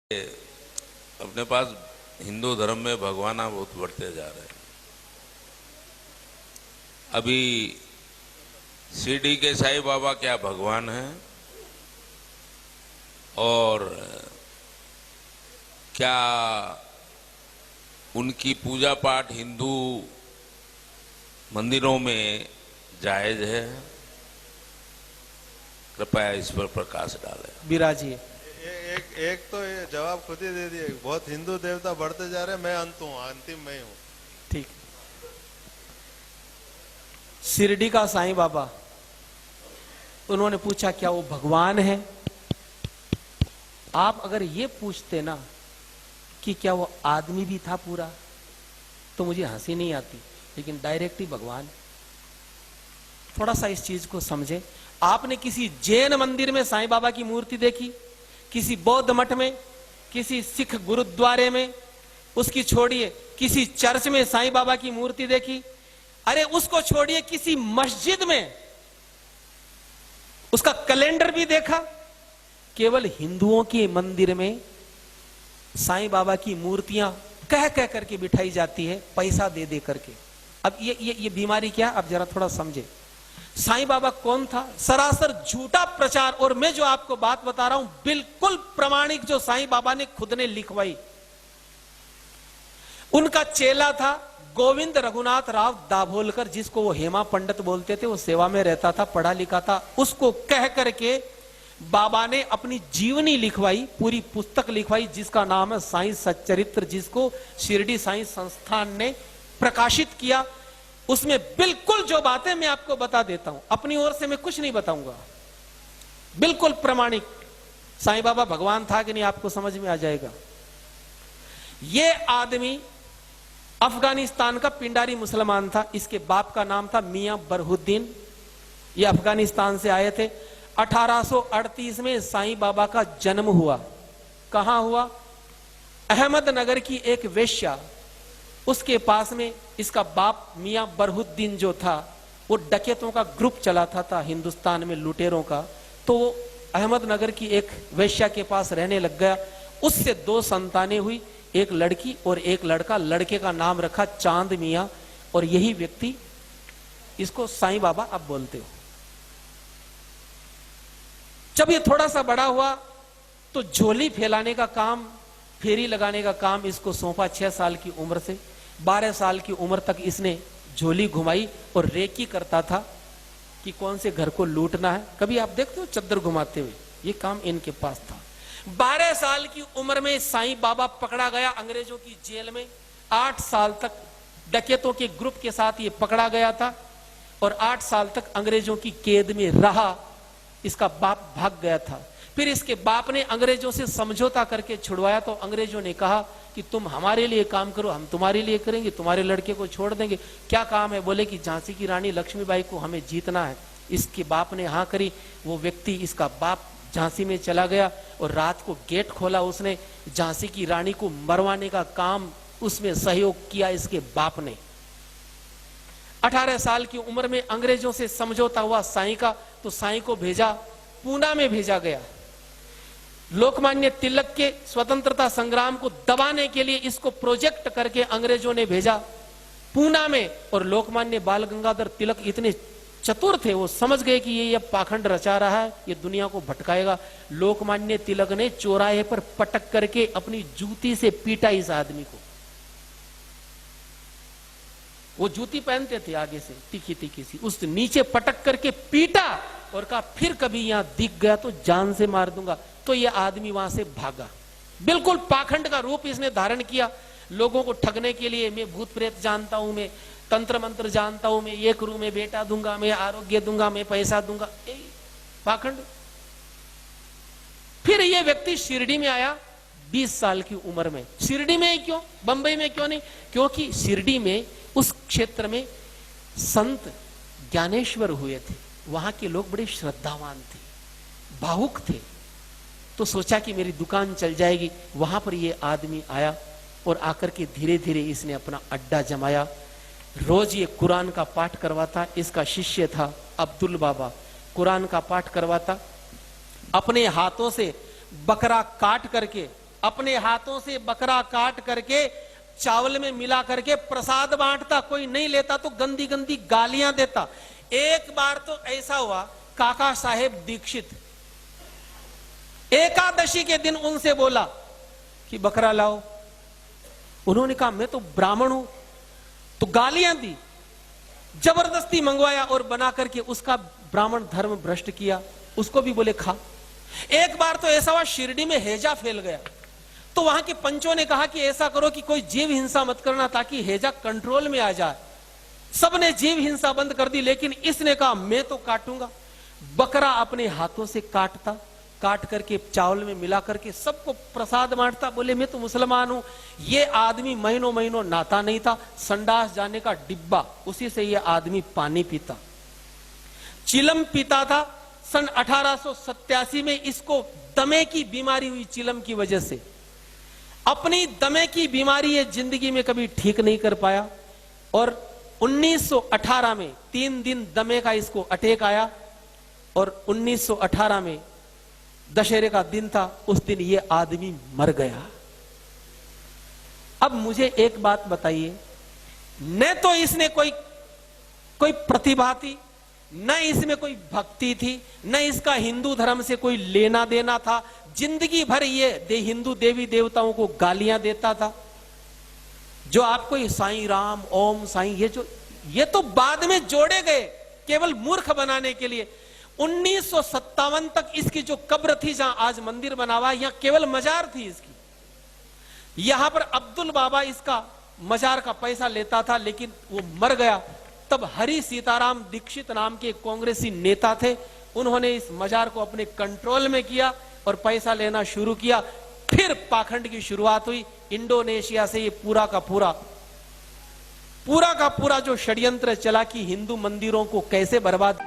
अपने पास हिंदू धर्म में भगवाना बहुत बढ़ते जा रहे हैं। अभी शिरडी के साईं बाबा क्या भगवान हैं और क्या उनकी पूजा पाठ हिंदू मंदिरों में जायज है? कृपया इस पर प्रकाश डालें। बिराजिए। एक तो ये जवाब खुद ही दे दिए। बहुत हिंदू देवता बढ़ते जा रहे हैं, मैं अंत हूँ, अंतिम मैं हूँ। ठीक। शिरडी का साईं बाबा, उन्होंने पूछा क्या वो भगवान है? आप अगर ये पूछते ना कि क्या वो आदमी भी था पूरा, तो मुझे हंसी नहीं आती, लेकिन डायरेक्ट ही भगवान। थोड़ा सा इस चीज को समझे। आपने किसी जैन मंदिर में साईं बाबा की मूर्ति देखी? किसी बौद्ध मठ में, किसी सिख गुरुद्वारे में, उसकी छोड़िए किसी चर्च में साईं बाबा की मूर्ति देखी? अरे उसको छोड़िए किसी मस्जिद में उसका कैलेंडर भी देखा? केवल हिंदुओं के मंदिर में साईं बाबा की मूर्तियां कह कह करके बिठाई जाती है, पैसा दे दे करके। अब ये बीमारी क्या? अब जरा थोड़ा समझे। साईं बाबा कौन था? सरासर झूठा प्रचार। और मैं जो आपको बात बता रहा हूं बिल्कुल प्रमाणिक, जो साईं बाबा ने खुद ने लिखवाई। उनका चेला था गोविंद रघुनाथ राव दाभोलकर, जिसको वो हेमा पंडित बोलते थे। वो सेवा में रहता था, पढ़ा लिखा था। उसको कह करके बाबा ने अपनी जीवनी लिखवाई, पूरी पुस्तक लिखवाई, जिसका नाम है साईं सच्चरित्र, जिसको शिरडी साईं संस्थान ने प्रकाशित किया। उसमें बिल्कुल जो बातें मैं आपको बता देता हूं, अपनी ओर से मैं कुछ नहीं बताऊंगा, बिल्कुल प्रमाणिक। साईं बाबा भगवान था कि नहीं आपको समझ में आ जाएगा। ये आदमी अफगानिस्तान का पिंडारी मुसलमान था। इसके बाप का नाम था मियां बरहुद्दीन। ये अफगानिस्तान से आए थे। 1838 में साईं बाबा का जन्म हुआ। कहां हुआ? अहमदनगर की एक वेश्या, उसके पास में इसका बाप मियां बरहुद्दीन जो था, वो डकैतों का ग्रुप चलाता था हिंदुस्तान में, लुटेरों का। तो वो अहमदनगर की एक वेश्या के पास रहने लग गया। उससे 2 संतानें हुई, एक लड़की और एक लड़का। लड़के का नाम रखा चांद मियां, और यही व्यक्ति, इसको साईं बाबा अब बोलते हो। जब ये थोड़ा सा बड़ा हुआ तो झोली फैलाने का काम, फेरी लगाने का काम इसको सौंपा। 6 साल की उम्र से 12 साल की उम्र तक इसने झोली घुमाई और रेकी करता था कि कौन से घर को लूटना है। कभी आप देखते हो चद्दर घुमाते हुए? ये काम इनके पास था। 12 साल की उम्र में साईं बाबा पकड़ा गया अंग्रेजों की जेल में। 8 साल तक डकैतों के ग्रुप के साथ ये पकड़ा गया था और 8 साल तक अंग्रेजों की कैद में रहा। इसका बाप भाग गया था। फिर इसके बाप ने अंग्रेजों से समझौता करके छुड़वाया। तो अंग्रेजों ने कहा कि तुम हमारे लिए काम करो, हम तुम्हारे लिए करेंगे, तुम्हारे लड़के को छोड़ देंगे। क्या काम है? बोले कि झांसी की रानी लक्ष्मीबाई को हमें जीतना है। इसके बाप ने हाँ करी। वो व्यक्ति, इसका बाप, झांसी में चला गया और रात को गेट खोला उसने। झांसी की रानी को मरवाने का काम उसमें सहयोग किया इसके बाप ने। 18 साल की उम्र में अंग्रेजों से समझौता हुआ साईं का, तो साईं को भेजा, पूना में भेजा गया। लोकमान्य तिलक के स्वतंत्रता संग्राम को दबाने के लिए इसको प्रोजेक्ट करके अंग्रेजों ने भेजा पूना में। और लोकमान्य बाल गंगाधर तिलक इतने चतुर थे, वो समझ गए कि ये पाखंड रचा रहा है, ये दुनिया को भटकाएगा। लोकमान्य तिलक ने चौराहे पर पटक करके अपनी जूती से पीटा इस आदमी को। वो जूती पहनते थे आगे से, तीखी तीखी सी, उस नीचे पटक करके पीटा और कहा फिर कभी यहां दिख गया तो जान से मार दूंगा। तो ये आदमी वहां से भागा। बिल्कुल पाखंड का रूप इसने धारण किया लोगों को ठगने के लिए। मैं भूत प्रेत जानता हूं, मैं तंत्र मंत्र जानता हूं, मैं ये करूं, मैं बेटा दूंगा, मैं आरोग्य दूंगा, मैं पैसा दूंगा, पाखंड। फिर ये व्यक्ति शिरडी में आया 20 साल की उम्र में। शिरडी में ही क्यों, बंबई में क्यों नहीं? क्योंकि शिरडी में, उस क्षेत्र में संत ज्ञानेश्वर हुए थे। वहां के लोग बड़े श्रद्धावान थे, भावुक थे। तो सोचा कि मेरी दुकान चल जाएगी। वहां पर ये आदमी आया और आकर के धीरे धीरे इसने अपना अड्डा जमाया। रोज ये कुरान का पाठ करवाता। इसका शिष्य था अब्दुल बाबा, कुरान का पाठ करवाता। अपने हाथों से बकरा काट करके अपने हाथों से बकरा काट करके चावल में मिला करके प्रसाद बांटता, कोई नहीं लेता तो गंदी गंदी गालियां देता। एक बार तो ऐसा हुआ, काका साहेब दीक्षित एकादशी के दिन उनसे बोला कि बकरा लाओ। उन्होंने कहा मैं तो ब्राह्मण हूं, तो गालियां दी, जबरदस्ती मंगवाया और बना करके उसका ब्राह्मण धर्म भ्रष्ट किया। उसको भी बोले खा। एक बार तो ऐसा हुआ, शिरडी में हैजा फैल गया, तो वहां के पंचों ने कहा कि ऐसा करो कि कोई जीव हिंसा मत करना ताकि हैजा कंट्रोल में आ जाए। सबने जीव हिंसा बंद कर दी, लेकिन इसने कहा मैं तो काटूंगा। बकरा अपने हाथों से काटता, काट करके चावल में मिला करके सबको प्रसाद बांटता। बोले मैं तो मुसलमान हूं। ये आदमी महीनों महीनों नहाता नहीं था, संडास जाने का डिब्बा, उसी से ये आदमी पानी पीता, चिलम पीता था। सन 1887 में इसको दमे की बीमारी हुई चिलम की वजह से। अपनी दमे की बीमारी ये जिंदगी में कभी ठीक नहीं कर पाया, और 1918 में 3 दिन दमे का इसको अटैक आया, और 1918 में दशहरे का दिन था, उस दिन ये आदमी मर गया। अब मुझे एक बात बताइए, न तो इसने कोई प्रतिभा थी, न इसमें कोई भक्ति थी, न इसका हिंदू धर्म से कोई लेना देना था। जिंदगी भर ये हिंदू देवी देवताओं को गालियां देता था। जो आपको ये साईं राम, ओम साईं, ये तो बाद में जोड़े गए केवल मूर्ख बनाने के लिए। 1957 तक इसकी जो कब्र थी, जहां आज मंदिर बना हुआ, यहां केवल मजार थी इसकी। यहां पर अब्दुल बाबा इसका मजार का पैसा लेता था, लेकिन वो मर गया। तब हरि सीताराम दीक्षित नाम के कांग्रेसी नेता थे, उन्होंने इस मजार को अपने कंट्रोल में किया और पैसा लेना शुरू किया। फिर पाखंड की शुरुआत हुई। इंडोनेशिया से ये पूरा का पूरा जो षड्यंत्र चला कि हिंदू मंदिरों को कैसे बर्बाद